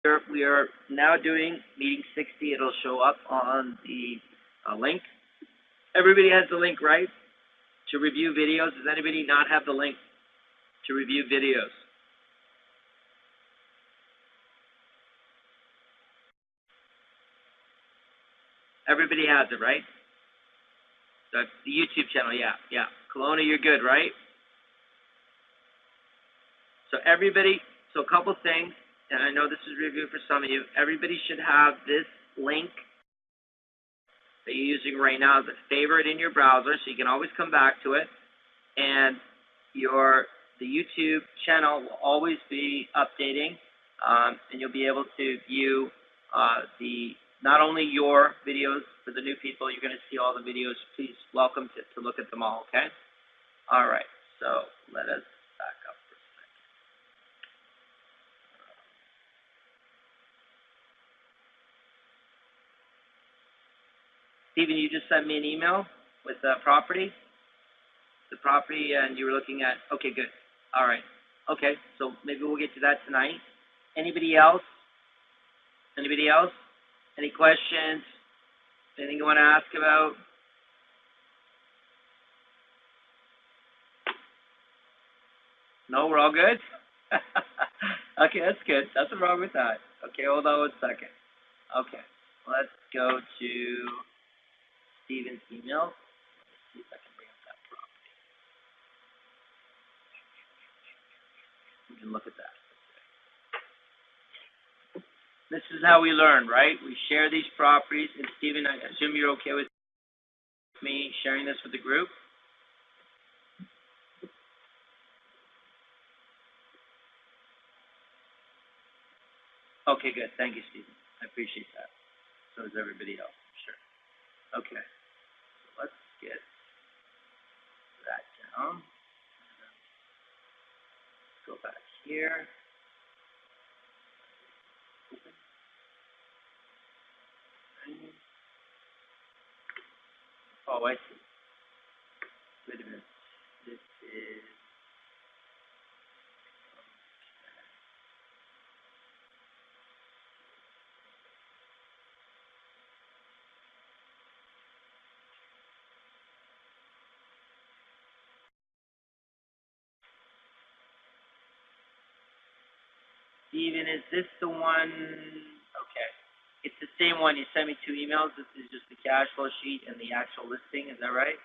We are now doing meeting 60. It'll show up on the link. Everybody has the link, right? To review videos. Does anybody not have the link to review videos? Everybody has it, right? That's the YouTube channel, yeah. Kelowna, you're good, right? So everybody, so a couple things, and I know this is review for some of you. Everybody should have this link that you're using right now as a favorite in your browser, so you can always come back to it. And the YouTube channel will always be updating, and you'll be able to view not only your videos for the new people, you're going to see all the videos. Please welcome to look at them all, okay? All right, so let us back up for a second. Stephen, you just sent me an email with the property, and you were looking at, okay, good. All right. Okay, so maybe we'll get to that tonight. Anybody else? Any questions? Anything you want to ask about? No, we're all good? Okay, that's good. Nothing wrong with that. Okay, hold on 1 second. Okay, let's go to Stephen's email. Let's see if I can bring up that property. We can look at that. This is how we learn, right? We share these properties. And Stephen, I assume you're okay with me sharing this with the group? Okay, good. Thank you, Stephen. I appreciate that. So does everybody else. Sure. Okay. So let's get that down. Go back here. Oh, I see. Wait a minute. This is... Steven, is this the one? Okay. It's the same one. You sent me 2 emails. This is just the cash flow sheet and the actual listing. Is that right?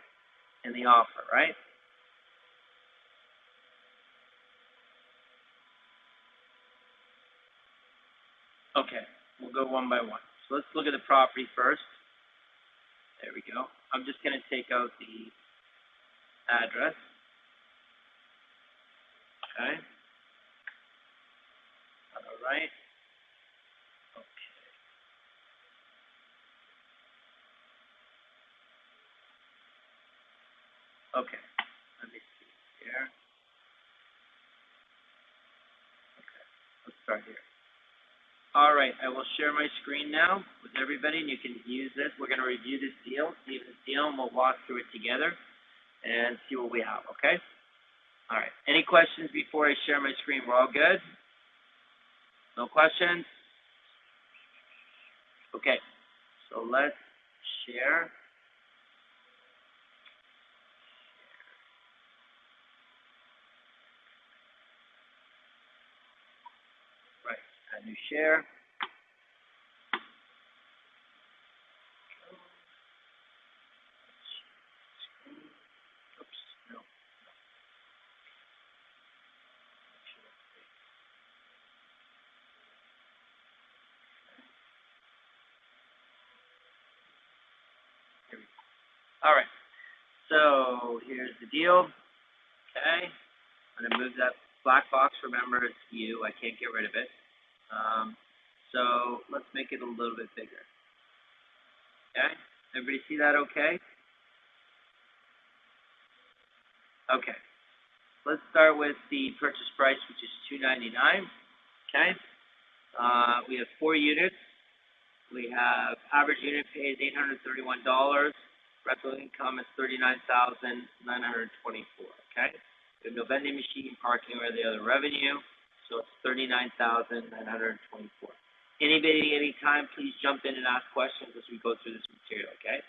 And the offer, right? Okay. We'll go one by one. So let's look at the property first. There we go. I'm just going to take out the address. Okay. All right. Okay. Let me see here. Okay. Let's start here. All right. I will share my screen now with everybody, and you can use this. We're going to review this deal, Stephen's deal, and we'll walk through it together and see what we have, okay? All right. Any questions before I share my screen? We're all good? No questions? Okay. So let's share. Right. Add new share. Oops. No. Here we go. All right. So here's the deal. Okay. I'm going to move that black box. Remember, it's you. I can't get rid of it. So let's make it a little bit bigger. Okay. Everybody see that okay? Okay. Let's start with the purchase price, which is $299. Okay. We have 4 units. We have average unit pay is $831. Rental income is $39,924. Okay. We have no vending machine, parking, or the other revenue, so it's $39,924. Anybody, anytime, please jump in and ask questions as we go through this material, okay?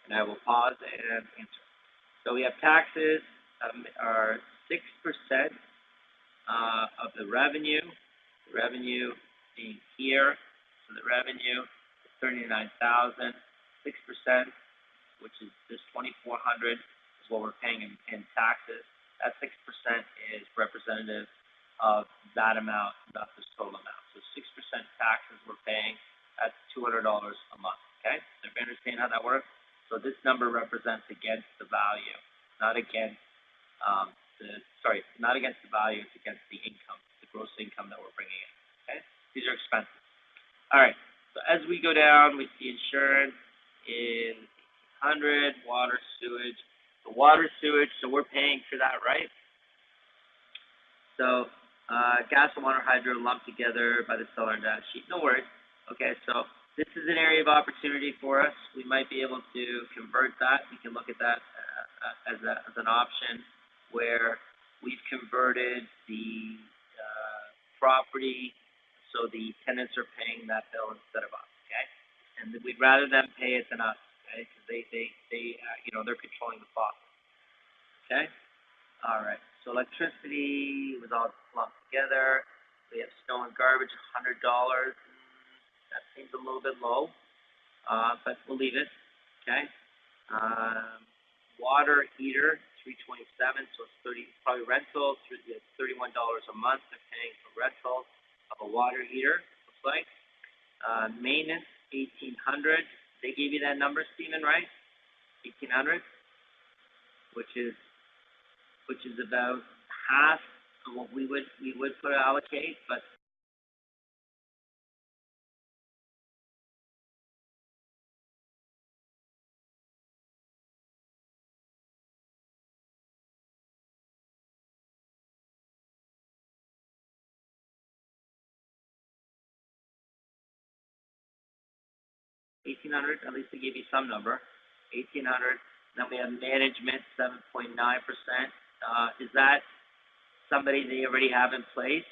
And I will pause and answer. So we have taxes are 6% of the revenue. The revenue being here, so the revenue is 39,000. 6%, which is this 2,400, is what we're paying in taxes. That 6% is representative of that amount, not this total amount. So 6% taxes we're paying. That's $200 a month. Okay, so everybody understand how that works? So this number represents against the value, not against not against the value, it's against the income, the gross income that we're bringing in. Okay, these are expenses. All right, so as we go down, we see insurance in 100, water, sewage. The water, sewage, so we're paying for that, right? So gas and water hydro lumped together by the seller data sheet. No worries. Okay, so this is an area of opportunity for us. We might be able to convert that. We can look at that as an option where we've converted the property so the tenants are paying that bill instead of us, okay? And we'd rather them pay it than us, okay? Because they they're controlling the faucet, okay? All right, so electricity was all lumped together. We have snow and garbage, $100. That seems a little bit low, but we'll leave it, okay? Water heater, $327, so it's probably rental. It's $31 a month they're paying for rental of a water heater. Looks like maintenance, $1,800. They gave you that number, Stephen, right? 1,800, which is about half of what we would allocate, but $1,800. At least they gave you some number. $1,800. Then we have management, 7.9%. Is that somebody they already have in place?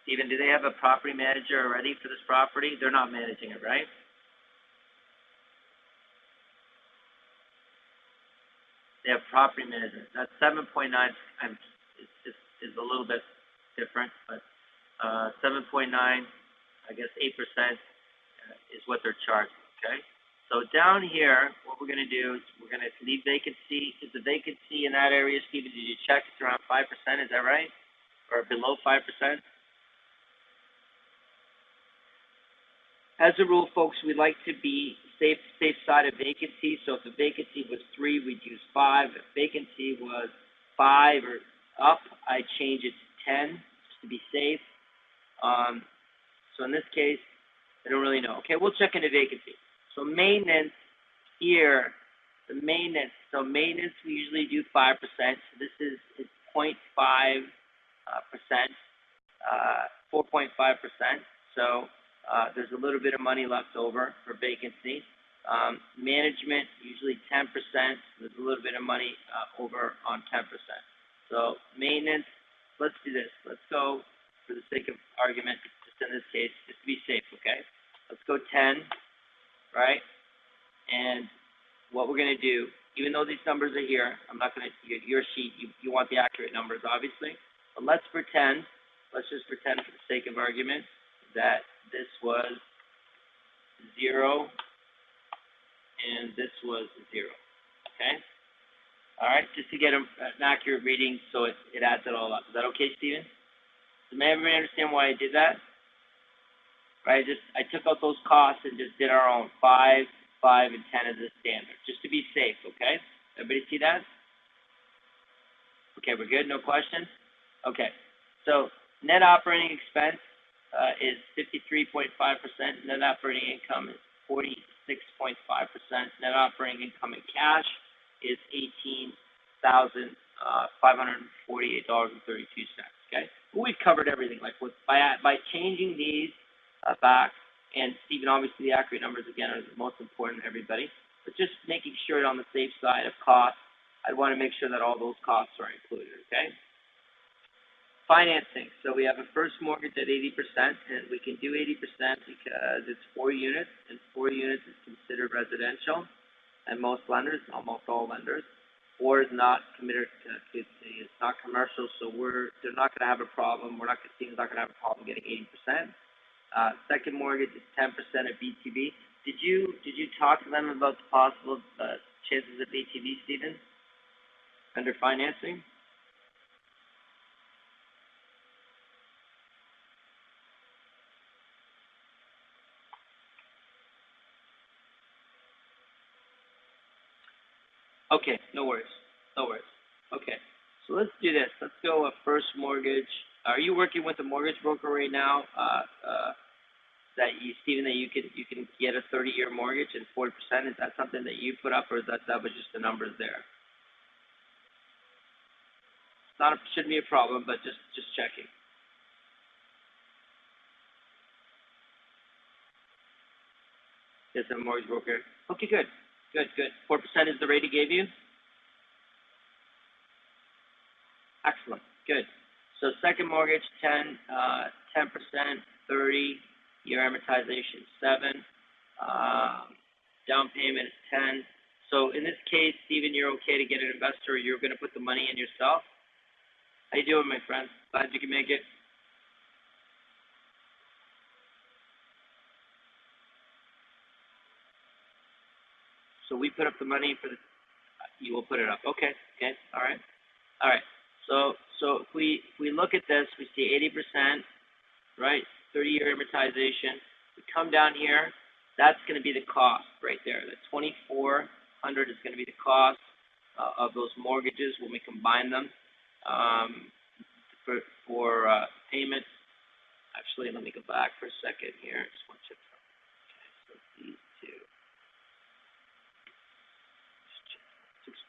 Stephen, do they have a property manager already for this property? They're not managing it, right? They have property management. That 7.9 is a little bit different, but 7.9, I guess 8% is what they're charging, okay? So down here, what we're going to do is we're going to leave vacancy. Is the vacancy in that area, Stephen, did you check? It's around 5%, is that right? Or below 5%? As a rule, folks, we like to be safe side of vacancy. So if the vacancy was 3, we'd use 5. If vacancy was 5 or up, I'd change it to 10 just to be safe. So in this case, I don't really know. Okay, we'll check into vacancy. So maintenance here, the maintenance. So maintenance, we usually do 5%. So this is 0.5%, 4.5%. So there's a little bit of money left over for vacancy. Management, usually 10%. There's a little bit of money over on 10%. So maintenance, let's do this. Let's go, for the sake of argument, just in this case, just to be safe, okay? Let's go 10, right? And what we're going to do, even though these numbers are here, I'm not going to, your sheet, you want the accurate numbers, obviously. But let's just pretend for the sake of argument, that this was 0 and this was 0, okay? All right, just to get an accurate reading so it adds it all up. Is that okay, Stephen? Does everybody understand why I did that? Right, I took out those costs and just did our own 5, 5, and 10 as a standard, just to be safe, okay? Everybody see that? Okay, we're good, no questions? Okay, so net operating expense is 53.5%, net operating income is 46.5%, net operating income in cash is $18,548.32, okay? We've covered everything, like by changing these back, and Stephen, obviously the accurate numbers again are the most important to everybody, but just making sure on the safe side of costs, I'd want to make sure that all those costs are included, okay? Financing. So we have a first mortgage at 80%, and we can do 80% because it's 4 units, and 4 units is considered residential, and most lenders, almost all lenders, or is not committed to it's not commercial, so they're not going to have a problem. Team's not going to have a problem getting 80%. Second mortgage is 10% of BTB. Did you talk to them about the possible chances of BTB, Stephen, under financing? Okay, no worries. No worries. Okay, so let's do this. Let's go a first mortgage. Are you working with a mortgage broker right now? Stephen, that you can get a 30-year mortgage and 40%. Is that something that you put up, or is that was just the numbers there? Shouldn't be a problem, but just checking. It's a mortgage broker. Okay, good. 4% is the rate he gave you? Excellent. Good. So second mortgage, 10%, 30-year amortization, 7. Down payment is 10. So in this case, Stephen, you're okay to get an investor, or you're going to put the money in yourself? How you doing, my friend? Glad you can make it. So we put up the money for you will put it up. Okay, all right. So if we look at this, we see 80%, right? 30-year amortization. We come down here, that's going to be the cost right there. The $2,400 is going to be the cost of those mortgages when we combine them for payment. Actually, let me go back for a second here. Just want to check. Okay, so these two.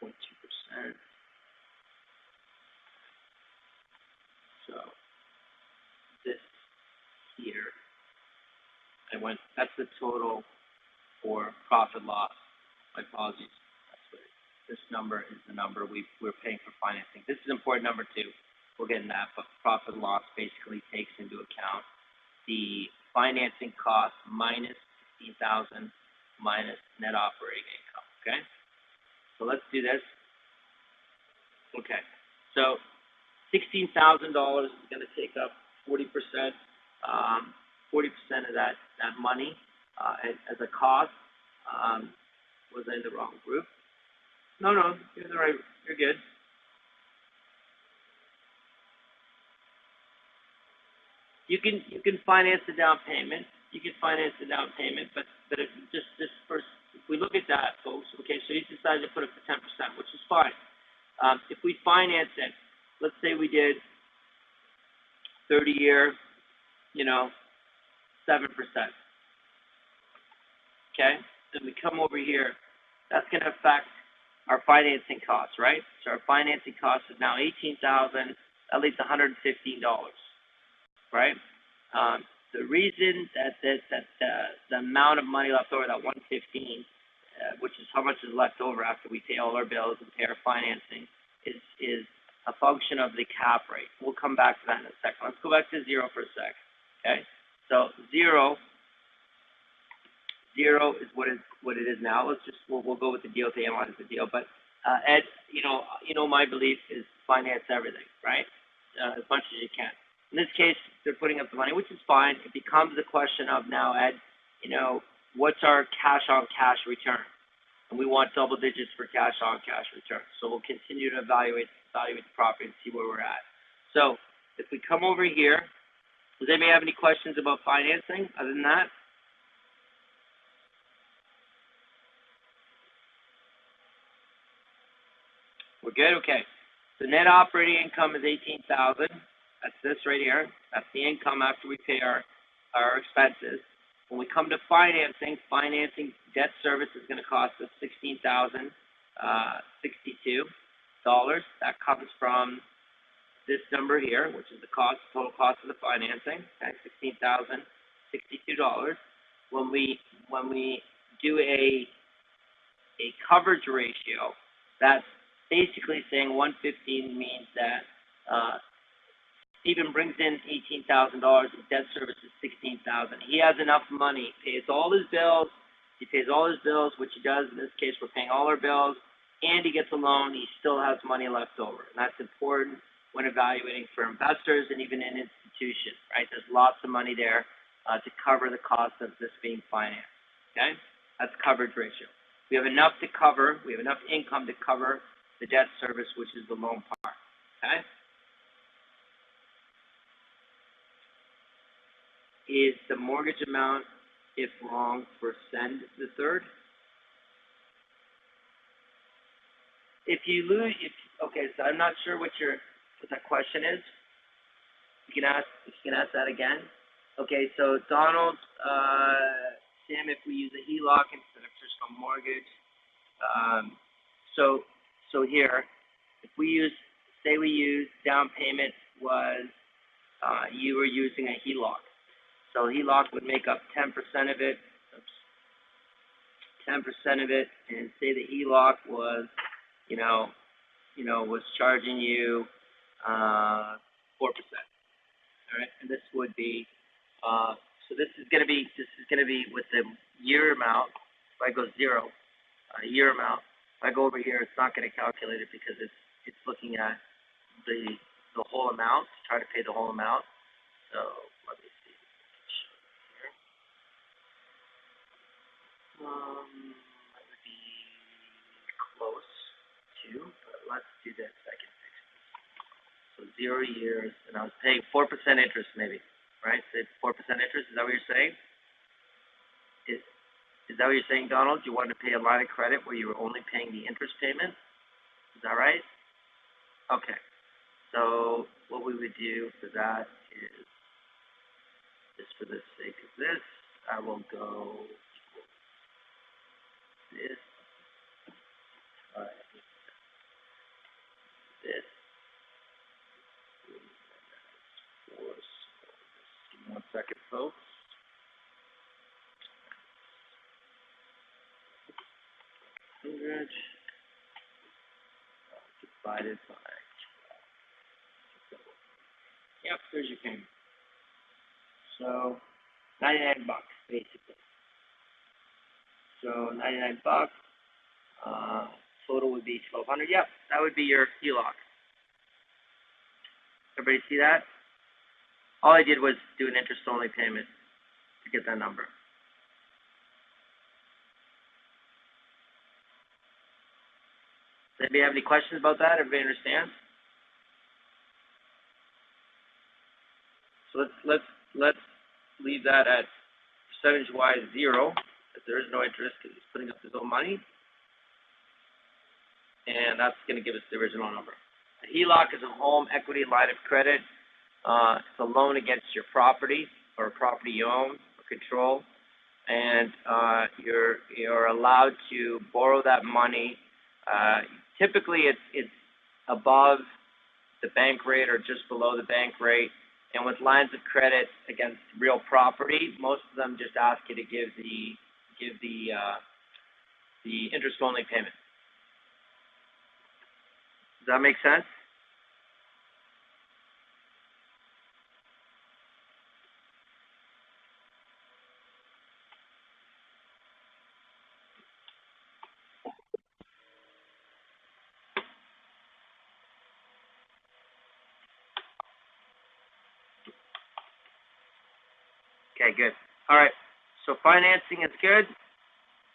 6.2%. So this here, that's the total for profit loss. My apologies. This number is the number we're paying for financing. This is an important number too. We'll get in that, but profit loss basically takes into account the financing cost minus $16,000 minus net operating income. Okay. So let's do this. Okay, so $16,000 is going to take up 40%. 40% of that money as a cost. Was I in the wrong group? No, you're the right. You're good. You can finance the down payment. But if first, if we look at that, folks, okay, so you decided to put up the 10%, which is fine. If we finance it, let's say we did 30-year, 7%. Okay, then we come over here. That's going to affect our financing costs, right? So our financing cost is now $18,000, at least $115, right? The reason that the amount of money left over, that $115, which is how much is left over after we pay all our bills and pay our financing, is a function of the cap rate. We'll come back to that in a second. Let's go back to 0 for a sec. Okay, so zero is what it is now. We'll go with the deal to analyze the deal. But Ed, my belief is finance everything, right? As much as you can. In this case, they're putting up the money, which is fine. It becomes the question of now, Ed, what's our cash on cash return? And we want double digits for cash on cash return. So we'll continue to evaluate the property and see where we're at. So if we come over here, does anybody have any questions about financing other than that? We're good? Okay. The net operating income is $18,000. That's this right here. That's the income after we pay our expenses. When we come to financing debt service is going to cost us $16,062. That comes from this number here, which is the total cost of the financing. Okay, $16,062. When we do a coverage ratio, that's basically saying 115 means that Stephen brings in $18,000. His debt service is $16,000. He has enough money, pays all his bills. He pays all his bills, which he does. In this case, we're paying all our bills, and he gets a loan. He still has money left over, and that's important when evaluating for investors and even in institutions, right? There's lots of money there to cover the cost of this being financed. Okay, that's coverage ratio. We have enough to cover. We have enough income to cover the debt service, which is the loan part. Okay. Is the mortgage amount, if wrong, for send the third? If you lose, okay, so I'm not sure what that question is. You can ask that again. Okay, so Donald, Sam, if we use a HELOC instead of traditional mortgage, so here, if we use, say we use down payment was, you were using a HELOC. So HELOC would make up 10% of it, 10% of it, and say the HELOC was, was charging you 4%. All right, and this would be, so this is going to be with the year amount. If I go zero, year amount. If I go over here, it's not going to calculate it because it's looking at the whole amount, to try to pay the whole amount. So let me see. That would be close to, but let's do this. I can fix this. So 0 years, and I was paying 4% interest, maybe, right? Say 4% interest. Is that what you're saying? Is that what you're saying, Donald? You wanted to pay a line of credit where you were only paying the interest payment? Is that right? Okay. So what we would do for that is, just for the sake of this, I will go this, this, force. Give me 1 second, folks. Divided by 12. Yep, there's your payment. So $99 basically. So $99. Total would be $1,200. Yep, that would be your HELOC. Everybody see that? All I did was do an interest-only payment to get that number. Does anybody have any questions about that? Everybody understands? So let's leave that at percentage-wise 0, if there is no interest because he's putting up his own money. And that's going to give us the original number. A HELOC is a home equity line of credit. It's a loan against your property or a property you own or control. And you're allowed to borrow that money. Typically, it's above the bank rate or just below the bank rate. And with lines of credit against real property, most of them just ask you to give the interest-only payment. Does that make sense? Okay, good. All right. So financing is good.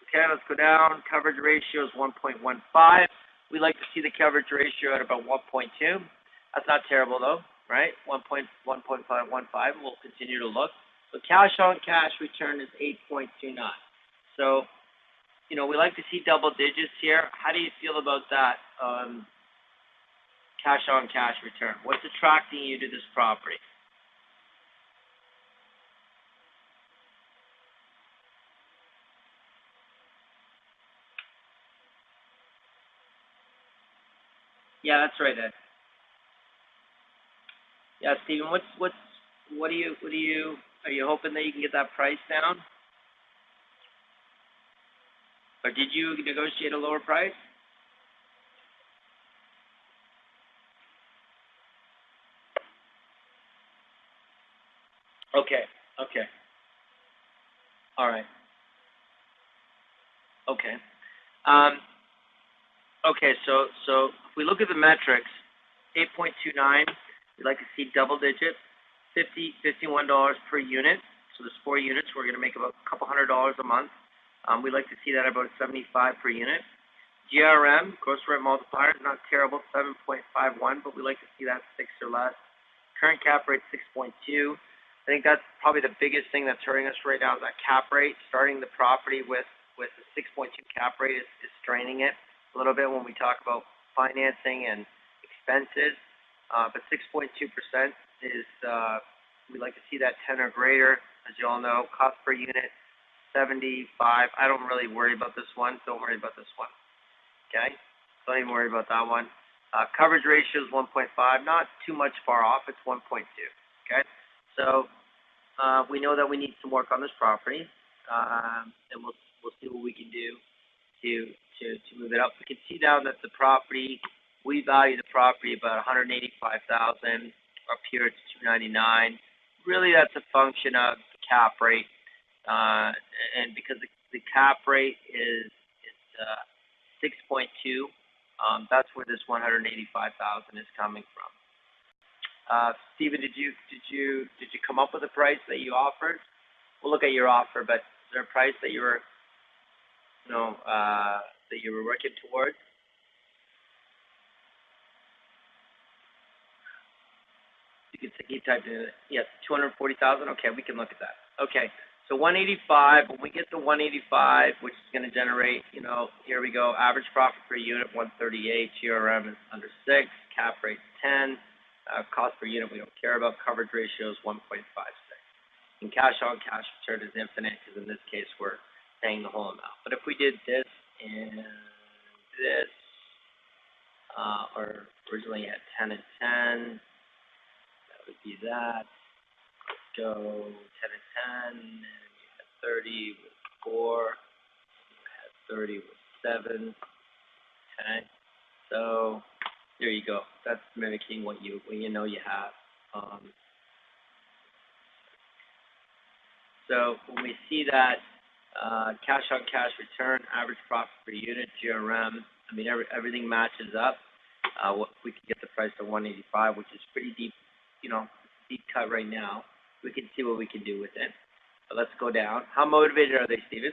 Okay, let's go down. Coverage ratio is 1.15. We like to see the coverage ratio at about 1.2. That's not terrible though, right? 1.15. We'll continue to look. So cash on cash return is 8.29. So, we like to see double digits here. How do you feel about that cash on cash return? What's attracting you to this property? Yeah, that's right, Ed. Yeah, Stephen, what are you hoping that you can get that price down? Or did you negotiate a lower price? Okay. Okay. All right. Okay. Um, okay. So if we look at the metrics, 8.29, we'd like to see double digit, $51 per unit. So there's 4 units. We're going to make about a couple $100 a month. We'd like to see that about 75 per unit. GRM, gross rent multiplier, not terrible, 7.51, but we like to see that 6 or less. Current cap rate 6.2. I think that's probably the biggest thing that's hurting us right now is that cap rate. Starting the property with a 6.2 cap rate is straining it a little bit when we talk about financing and expenses. But 6.2% is, we like to see that 10 or greater. As you all know, cost per unit 75. I don't really worry about this one. Don't worry about this one. Okay? Don't even worry about that one. Coverage ratio is 1.5, not too much far off. It's 1.2. Okay? So we know that we need some work on this property, and we'll see what we can do to move it up. We can see now that the property, we value the property about $185,000. Up here it's $299. Really, that's a function of the cap rate, and because the cap rate is 6.2. That's where this 185,000 is coming from. Stephen, did you come up with a price that you offered? We'll look at your offer, but is there a price that you were, that you were working towards? You typed in, yes, 240,000. Okay, we can look at that. Okay. So 185, when we get to 185, which is going to generate, here we go, average profit per unit, 138, GRM is under 6, cap rate 10, cost per unit we don't care about, coverage ratio is 1.56. And cash on cash return is infinite because in this case we're paying the whole amount. But if we did this and this, or originally had 10 and 10, that would be that. Go 10 and 10, and you had 30 with 4, you had 30 with 7, okay? So there you go. That's mimicking what you know you have. So when we see that cash on cash return, average profit per unit, GRM, I mean everything matches up. We can get the price to 185, which is pretty deep, deep cut right now. We can see what we can do with it. But let's go down. How motivated are they, Steven?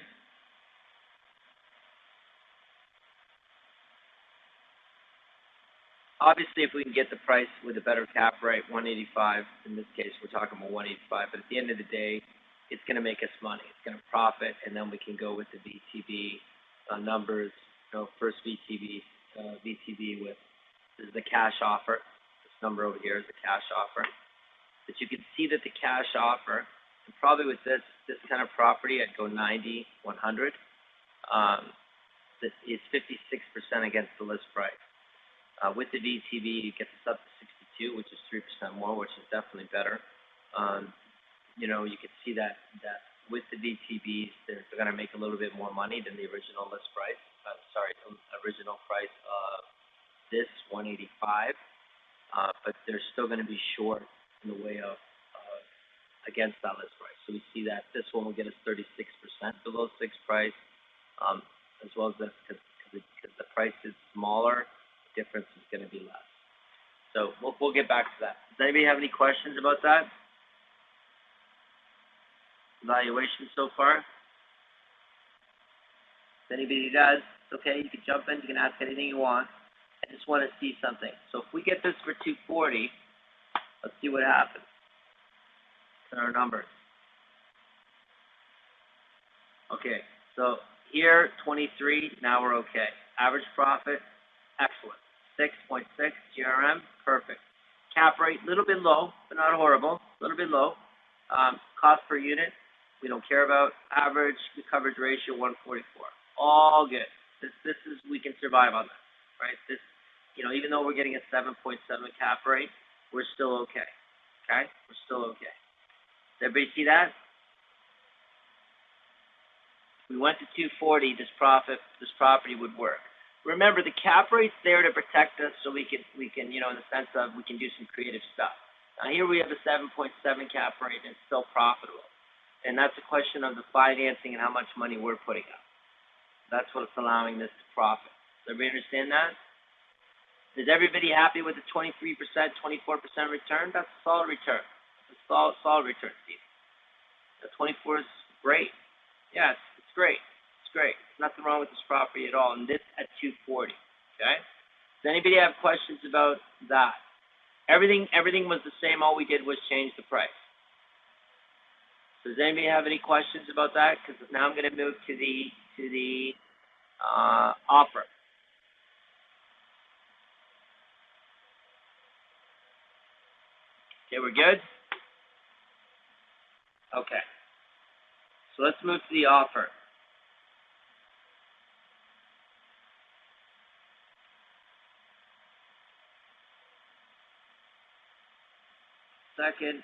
Obviously, if we can get the price with a better cap rate, 185, in this case, we're talking about 185, but at the end of the day, it's going to make us money. It's going to profit, and then we can go with the VTB numbers. First VTB with, this is the cash offer. This number over here is the cash offer. But you can see that the cash offer, and probably with this kind of property, I'd go 90, 100. This is 56% against the list price. With the VTB, you get this up to 62, which is 3% more, which is definitely better. You can see that with the VTBs, they're going to make a little bit more money than the original list price. Original price of this 185, but they're still going to be short in the way of against that list price. So we see that this one will get us 36% below 6 price, as well as this because the price is smaller, the difference is going to be less. So we'll get back to that. Does anybody have any questions about that? Evaluation so far? If anybody does, it's okay. You can jump in. You can ask anything you want. I just want to see something. So if we get this for 240. Let's see what happens in our numbers. Okay, so here, 23, now we're okay. Average profit, excellent. 6.6, GRM, perfect. Cap rate, a little bit low, but not horrible, a little bit low. Cost per unit, we don't care about. Average, the coverage ratio, 144. All good. This is, we can survive on that, right? This, even though we're getting a 7.7 cap rate, we're still okay. Okay? We're still okay. Does everybody see that? If we went to 240, this property would work. Remember, the cap rate's there to protect us so we can, in the sense of we can do some creative stuff. Now here we have a 7.7 cap rate and it's still profitable. And that's a question of the financing and how much money we're putting up. That's what's allowing this to profit. Does everybody understand that? Is everybody happy with the 23%, 24% return? That's a solid return. It's a solid return, Steve. The 24 is great. Yes, it's great. It's great. There's nothing wrong with this property at all. And this at 240. Okay? Does anybody have questions about that? Everything was the same. All we did was change the price. So does anybody have any questions about that? Because now I'm going to move to the offer. Okay, we're good? Okay. So let's move to the offer. Second.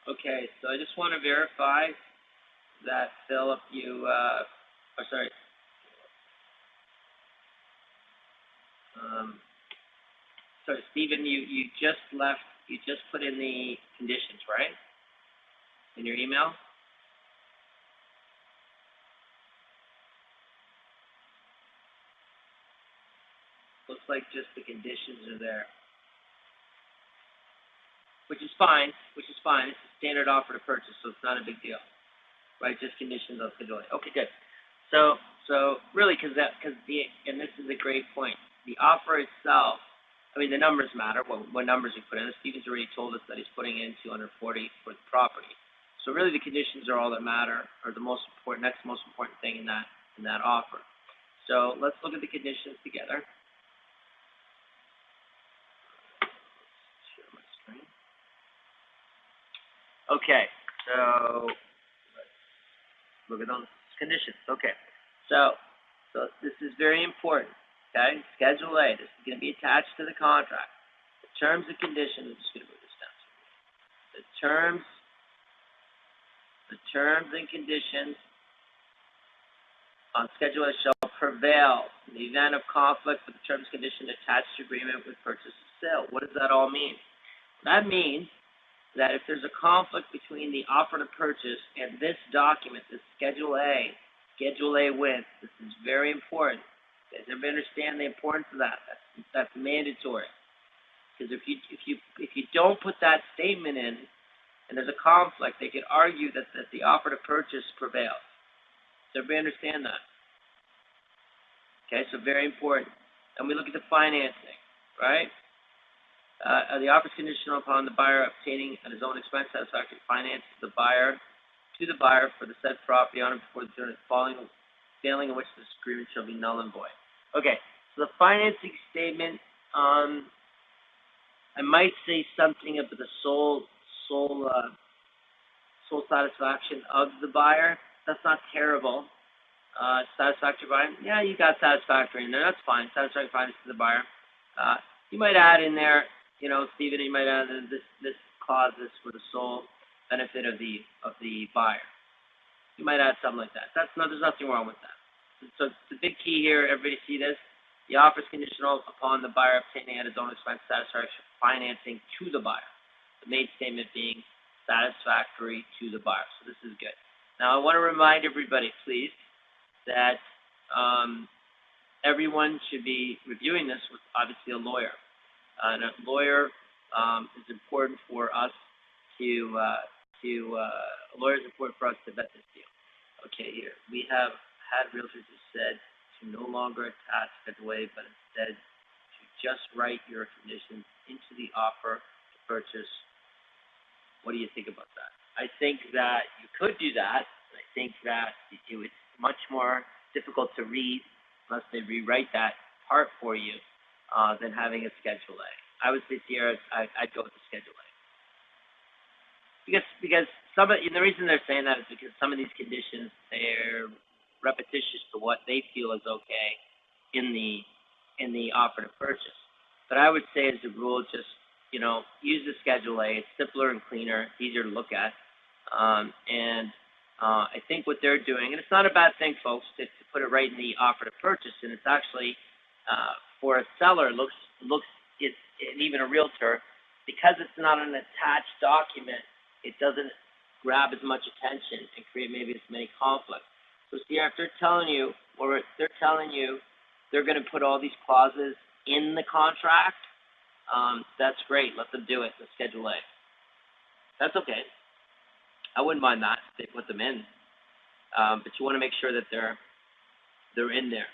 Okay, so I just want to verify that, Philip, sorry, Stephen, you just put in the conditions, right? In your email? Looks like just the conditions are there. Which is fine. It's a standard offer to purchase, so it's not a big deal. Right, just conditions on schedule A. Okay, good. So really, and this is a great point. The offer itself, I mean, the numbers matter, what numbers you put in. Stephen's already told us that he's putting in 240 for the property. So really the conditions are all that matter, or the next most important thing in that offer. So let's look at the conditions together. Share my screen. Okay, so let's look at those conditions. Okay, so this is very important. Okay, Schedule A. This is going to be attached to the contract. The terms and conditions. I'm just going to move this down. The terms and conditions on Schedule A shall prevail in the event of conflict with the terms and conditions attached to agreement with purchase and sale. What does that all mean? That means that if there's a conflict between the offer to purchase and this document, this Schedule A with, this is very important. Does everybody understand the importance of that? That's mandatory. Because if you don't put that statement in, and there's a conflict, they could argue that the offer to purchase prevails. Does everybody understand that? Okay, so very important. And we look at the financing, right? The offer is conditional upon the buyer obtaining at his own expense satisfactory finance to the buyer for the said property on and before the term failing in which this agreement shall be null and void. Okay, so the financing statement, I might say something about the sole satisfaction of the buyer. That's not terrible. Satisfactory buyer, yeah, you got satisfactory in there. That's fine. Satisfactory finance to the buyer. You might add in there, Stephen, you might add this clause is for the sole benefit of the buyer. You might add something like that. There's nothing wrong with that. So the big key here, everybody see this? The offer is conditional upon the buyer obtaining at his own expense satisfactory financing to the buyer. The main statement being satisfactory to the buyer. So this is good. Now I want to remind everybody, please, that everyone should be reviewing this with obviously a lawyer. And a lawyer is important for us a lawyer is important for us to vet this deal. Okay, here we have had realtors who said to no longer attach Schedule A, but instead to just write your conditions into the offer to purchase. What do you think about that? I think that you could do that. I think that it was much more difficult to read unless they rewrite that part for you than having a Schedule A. I would say here I'd go with the Schedule A. Because and the reason they're saying that is because some of these conditions, they're repetitious to what they feel is okay in the offer to purchase. But I would say as a rule, just, use the Schedule A. It's simpler and cleaner, easier to look at. I think what they're doing, and it's not a bad thing, folks, to put it right in the offer to purchase, and it's actually, for a seller, and even a realtor, because it's not an attached document, it doesn't grab as much attention and create maybe as many conflicts. So see, if they're telling you, they're going to put all these clauses in the contract, that's great. Let them do it, the Schedule A. That's okay. I wouldn't mind that if they put them in. But you want to make sure that they're in there.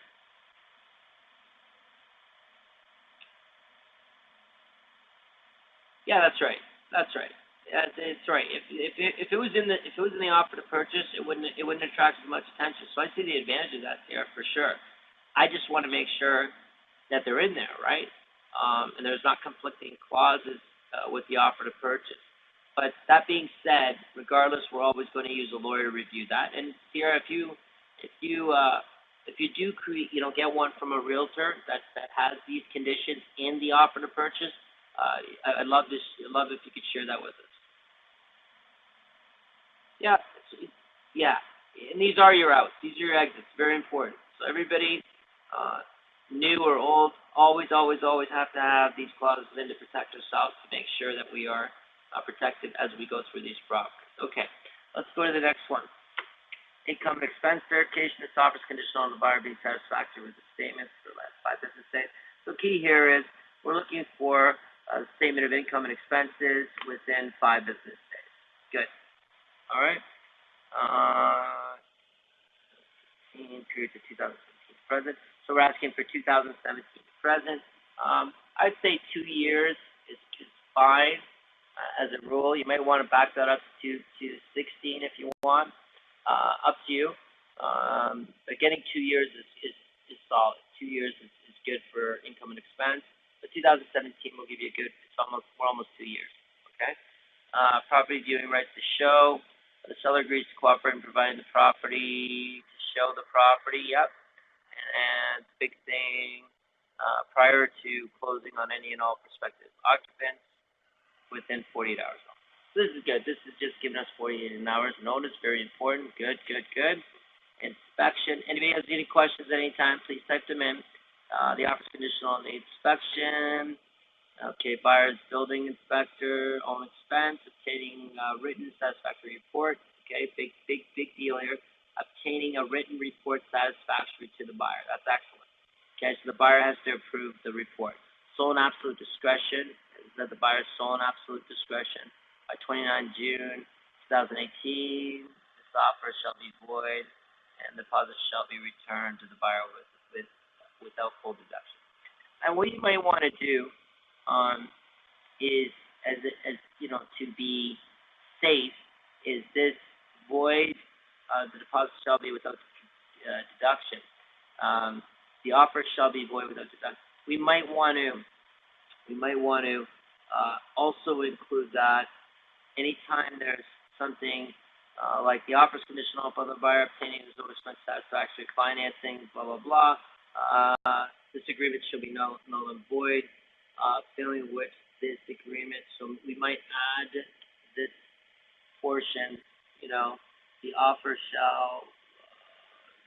Yeah, that's right. That's right. It's right. If it was in the offer to purchase, it wouldn't attract as much attention. So I see the advantage of that there for sure. I just want to make sure that they're in there, right? And there's not conflicting clauses with the offer to purchase. But that being said, regardless, we're always going to use a lawyer to review that. And Sierra, if you do create, get one from a realtor that has these conditions in the offer to purchase, I'd love if you could share that with us. Yeah, and these are your outs. These are your exits. Very important. So everybody, new or old, always have to have these clauses in to protect ourselves to make sure that we are protected as we go through these properties. Okay, let's go to the next one. Income and expense verification. This offer is conditional on the buyer being satisfactory with the statements for the last 5 business days. So key here is we're looking for a statement of income and expenses within 5 business days. Good. All right. Period to 2017 present. So we're asking for 2017 present. I'd say 2 years is fine as a rule. You might want to back that up to 16 if you want. Up to you. But getting 2 years is solid. 2 years is good for income and expense. But 2017 will give you a good. We're almost 2 years. Okay. Property viewing rights to show. The seller agrees to cooperate in providing the property to show the property. Yep. And big thing, prior to closing on any and all prospective occupants within 48 hours. So this is good. This is just giving us 48 hours notice. Very important. Good. Inspection. Anybody has any questions at any time, please type them in. The offer is conditional on the inspection. Okay, buyer's building inspector, own expense, obtaining written satisfactory report. Okay, big deal here. Obtaining a written report satisfactory to the buyer. That's excellent. Okay, so the buyer has to approve the report. Sole and absolute discretion. Is that the buyer's sole and absolute discretion? By 29 June 2018, this offer shall be void and deposit shall be returned to the buyer without full deduction. And what you might want to do is, to be safe, is this void, the deposit shall be without deduction. The offer shall be void without deduction. We might want to also include that anytime there's something like the offer is conditional upon the buyer obtaining his notice of satisfactory financing, blah, blah, blah. This agreement shall be null and void. Failing which this agreement, so we might add this portion, the offer shall,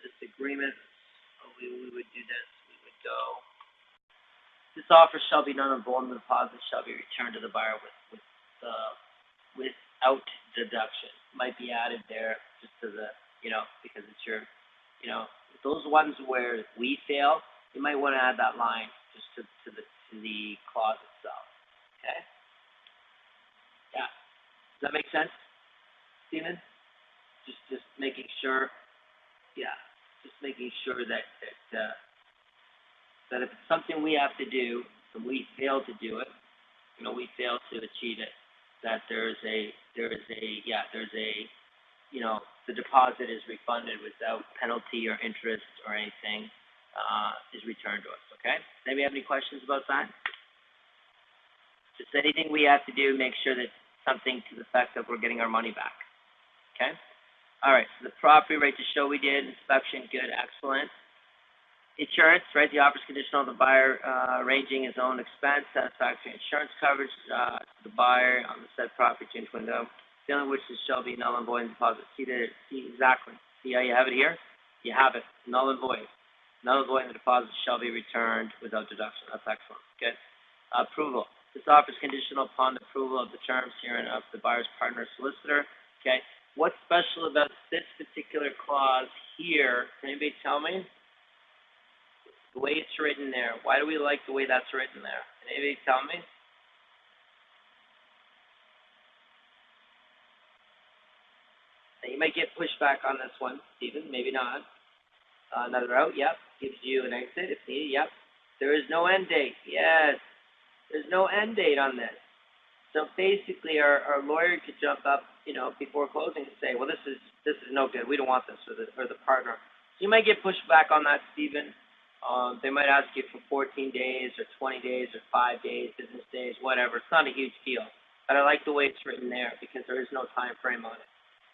this agreement, we would do this, we would go, this offer shall be null and void, and the deposit shall be returned to the buyer without deduction. Might be added there just to the, because it's your, those ones where we fail, you might want to add that line just to the clause itself. Okay? Yeah. Does that make sense, Stephen? Just making sure. Yeah. Just making sure that if it's something we have to do and we fail to do it, we fail to achieve it, that the deposit is refunded without penalty or interest or anything, is returned to us, okay? Anybody have any questions about that? Just anything we have to do, make sure that something to the effect that we're getting our money back. Okay? All right, so the property right to show we did, inspection, good, excellent. Insurance, right, the offer is conditional on the buyer arranging his own expense, satisfactory insurance coverage to the buyer on the said property, June 20, dealing which this shall be null and void and deposit. See exactly. See how you have it here? You have it, null and void. Null and void and the deposit shall be returned without deduction. That's excellent. Good. Approval. This offer is conditional upon the approval of the terms herein of the buyer's partner solicitor. Okay. What's special about this particular clause here? Can anybody tell me? The way it's written there. Why do we like the way that's written there? Can anybody tell me? Now, you might get pushback on this one, Stephen. Maybe not. Another out. Yep. Gives you an exit if needed. Yep. There is no end date. Yes. There's no end date on this. So basically, our lawyer could jump up, before closing and say, well, this is no good. We don't want this, or the partner. So you might get pushed back on that, Stephen. They might ask you for 14 days or 20 days or 5 days, business days, whatever. It's not a huge deal. But I like the way it's written there because there is no time frame on it,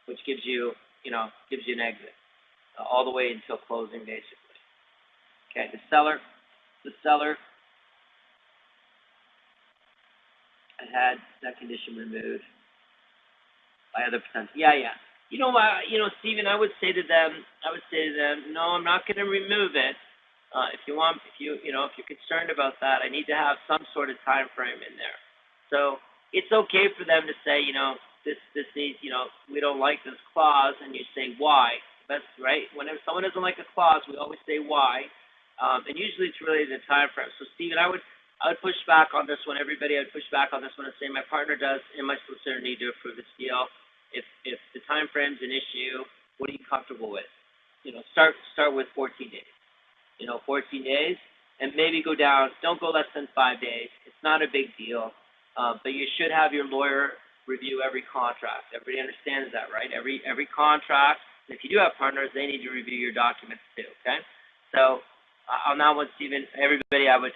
which gives you an exit all the way until closing, basically. Okay, the seller had that condition removed by other potential. Yeah. Stephen, I would say to them, no, I'm not going to remove it. If you're concerned about that, I need to have some sort of time frame in there. So it's okay for them to say, this needs, we don't like this clause, and you say why. That's right. Whenever someone doesn't like a clause, we always say why, and usually it's related to time frame. So Stephen, I would push back on this one. Everybody, I would push back on this one and say my partner does and my solicitor need to approve this deal. If the time frame's an issue, what are you comfortable with? Start with 14 days. 14 days, and maybe go down. Don't go less than 5 days. It's not a big deal, but you should have your lawyer review every contract. Everybody understands that, right? Every contract. And if you do have partners, they need to review your documents too. Okay. So on that one, Stephen, everybody, I would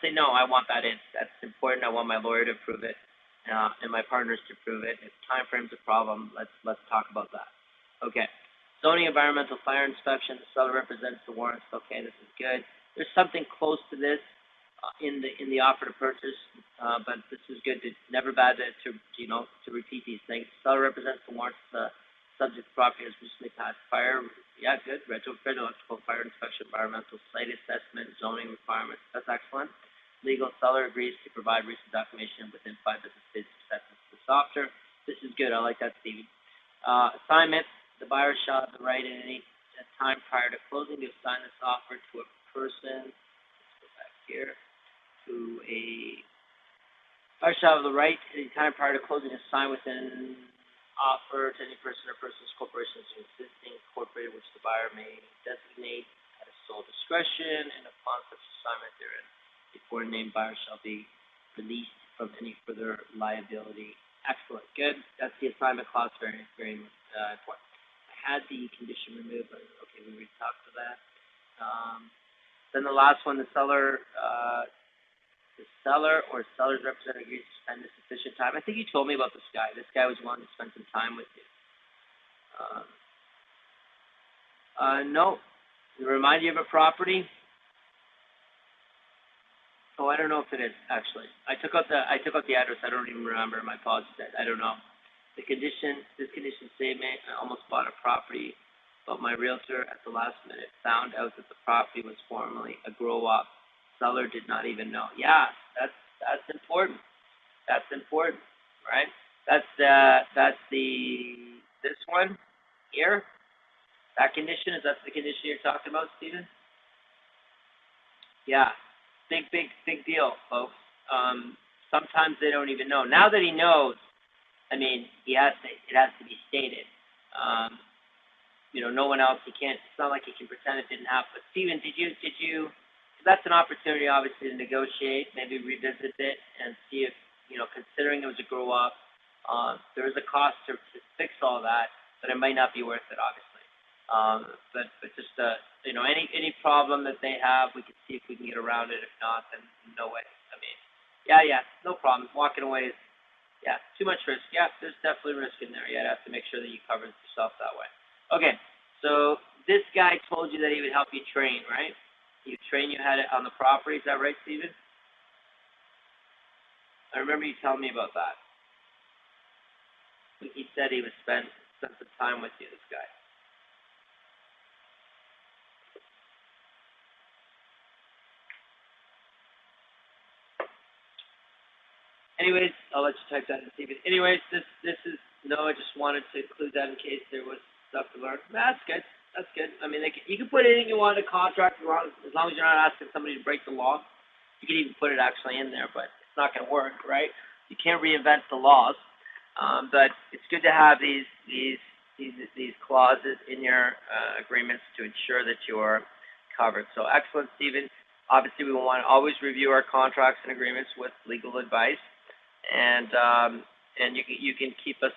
say no. I want that in. That's important. I want my lawyer to approve it, and my partners to approve it. If time frame's a problem, let's talk about that. Okay. Zoning, environmental, fire inspection. The seller represents the warrants. Okay, this is good. There's something close to this in the offer to purchase, but this is good. Never bad to repeat these things. The seller represents the warrants. The subject property has recently passed fire. Yeah, good. Retrofit, electrical, fire inspection, environmental, site assessment, zoning requirements. That's excellent. Legal seller agrees to provide recent documentation within 5 business days of acceptance of this offer. This is good. I like that, Stevie. Assignment. The buyer shall have the right at any time prior to closing to assign this offer to a person. Let's go back here. Buyer shall have the right at any time prior to closing to assign within offer to any person or persons, corporations, or existing incorporated, which the buyer may designate at his sole discretion, and upon such assignment therein, the foreign named buyer shall be released from any further liability. Excellent. Good. That's the assignment clause. Very, very important. Had the condition removed, but okay, we already talked to that. Then the last one, the seller or seller's representative agrees to spend a sufficient time. I think you told me about this guy. This guy was willing to spend some time with you. No. Does it remind you of a property? Oh, I don't know if it is actually. I took out the address. I don't even remember. My apologies. I don't know. This condition statement, I almost bought a property, but my realtor at the last minute found out that the property was formerly a grow-up. Seller did not even know. Yeah, that's important. That's important, right? That's this one here. That condition, is that the condition you're talking about, Stephen? Yeah, big deal, folks. Sometimes they don't even know. Now that he knows, it has to be stated. No one else, it's not like he can pretend it didn't happen. But Stephen, did you, that's an opportunity obviously to negotiate, maybe revisit it and see if, considering it was a grow up, there is a cost to fix all that, but it might not be worth it, obviously. But just, any problem that they have, we can see if we can get around it. If not, then no way. Yeah, no problem. Walking away is Yeah, too much risk. Yeah, there's definitely risk in there. You have to make sure that you cover yourself that way. Okay, so this guy told you that he would help you train, right? You train, you had it on the property. Is that right, Stephen? I remember you telling me about that. He said he would spend some time with you, this guy. Anyways, I'll let you type that in, Stephen. Anyways, this is no. I just wanted to include that in case there was stuff to learn. That's good. That's good. I mean, you can put anything you want in a contract, as long as you're not asking somebody to break the law. You can even put it actually in there, but it's not going to work, right? You can't reinvent the laws. But it's good to have these clauses in your agreements to ensure that you're covered. So excellent, Stephen. Obviously, we want to always review our contracts and agreements with legal advice, and you can keep us